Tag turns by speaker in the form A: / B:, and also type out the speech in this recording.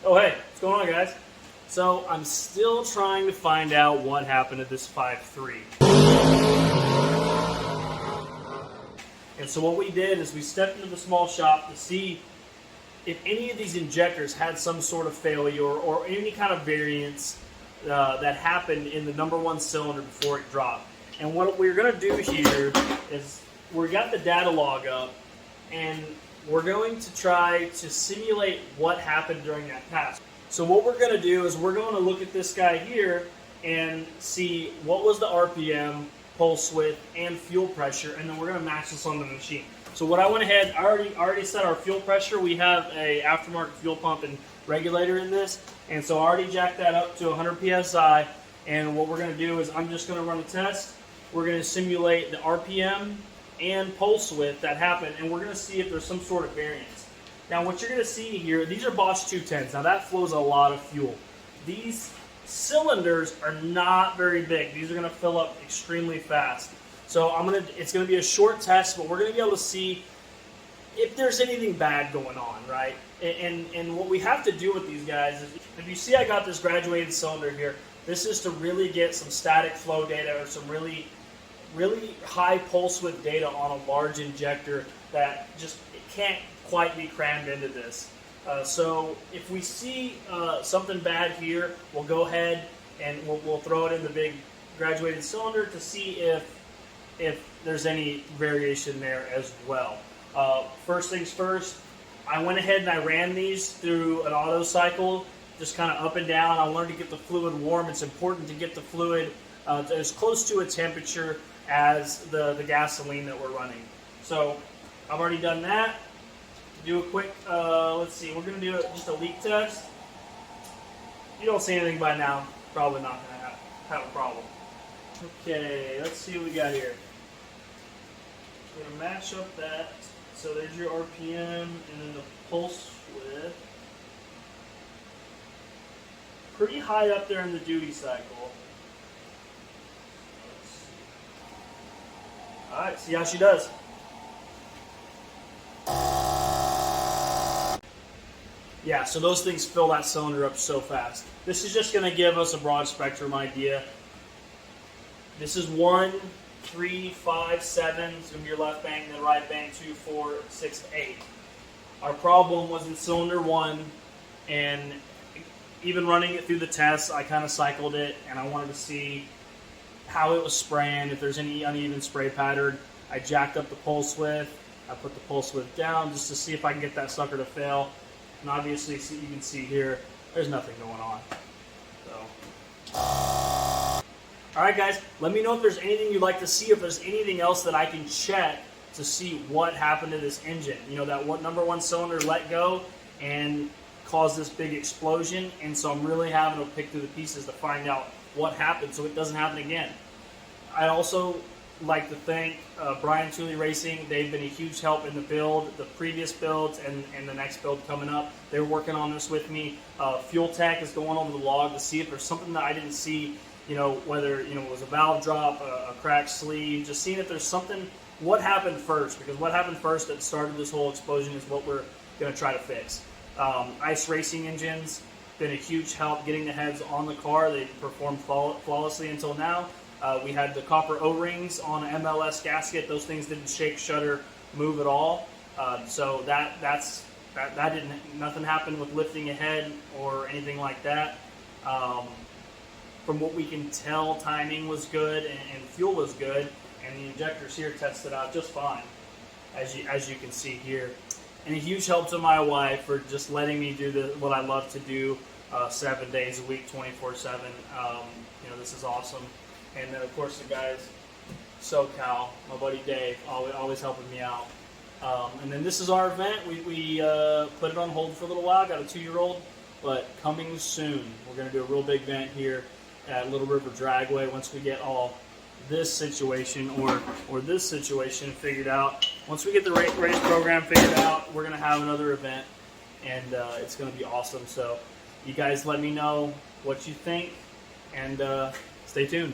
A: Oh hey, what's going on, guys? So I'm still trying to find out what happened to this 5.3. And so what we did is we stepped into the small shop to see if any of these injectors had some sort of failure or any kind of variance that happened in the number one cylinder before it dropped. And what we're going to do here is we got the data log up, and we're going to try to simulate what happened during that pass. So what we're going to do is we're going to look at this guy here and see what was the RPM, pulse width, and fuel pressure, and then we're going to match this on the machine. So what I went ahead, I already set our fuel pressure. We have a aftermarket fuel pump and regulator in this, and so I already jacked that up to 100 psi. And what we're going to do is I'm just going to run a test. We're going to simulate the RPM and pulse width that happened, and we're going to see if there's some sort of variance. Now what you're going to see here, these are Bosch 210s. Now that flows a lot of fuel. These cylinders are not very big. These are going to fill up extremely fast. So it's going to be a short test, but we're going to be able to see if there's anything bad going on, right? And what we have to do with these guys is, if you see I got this graduated cylinder here, this is to really get some static flow data or some really high pulse width data on a large injector that just it can't quite be crammed into this. So if we see something bad here, we'll go ahead and we'll throw it in the big graduated cylinder to see if there's any variation there as well. First things first, I went ahead and I ran these through an auto cycle, just kind of up and down. I wanted to get the fluid warm. It's important to get the fluid as close to a temperature as the gasoline that we're running. So I've already done that. Do a quick, let's see, we're going to do just a leak test. If you don't see anything by now, probably not going to have a problem. Okay, let's see what we got here. We're going to match up that. So there's your RPM and then the pulse width. Pretty high up there in the duty cycle. Alright, see how she does. Yeah, so those things fill that cylinder up so fast. This is just going to give us a broad spectrum idea. This is 1, 3, 5, 7. It's going to be your left bank, then right bank, 2, 4, 6, 8. Our problem was in cylinder 1, and even running it through the tests, I kind of cycled it, and I wanted to see how it was spraying, if there's any uneven spray pattern. I jacked up the pulse width. I put the pulse width down just to see if I can get that sucker to fail. And obviously, you can see here, there's nothing going on. So, all right, guys, let me know if there's anything you'd like to see, if there's anything else that I can check to see what happened to this engine. You know, that number one cylinder let go and caused this big explosion, and so I'm really having to pick through the pieces to find out what happened so it doesn't happen again. I also like to thank Brian Tooley Racing. They've been a huge help in the build, the previous builds, and the next build coming up. They're working on this with me. Fuel Tech is going over the log to see if there's something that I didn't see, you know, whether it was a valve drop, a cracked sleeve, just seeing if there's something, what happened first, because what happened first that started this whole explosion is what we're going to try to fix. Ice racing engines, been a huge help getting the heads on the car. They performed flawlessly until now. We had the copper O-rings on an MLS gasket. Those things didn't shake, shudder, move at all. So that didn't, nothing happened with lifting a head or anything like that. From what we can tell, timing was good and fuel was good, and the injectors here tested out just fine, as you can see here. And a huge help to my wife for just letting me do what I love to do 7 days a week, 24/7. You know, this is awesome. And then, of course, the guys, SoCal, my buddy Dave, always helping me out. And then this is our event. We put it on hold for a little while. Got a 2-year-old, but coming soon. We're going to do a real big event here at Little River Dragway once we get all this situation or this situation figured out. Once we get the race program figured out, we're going to have another event, and it's going to be awesome. So you guys let me know what you think, and stay tuned.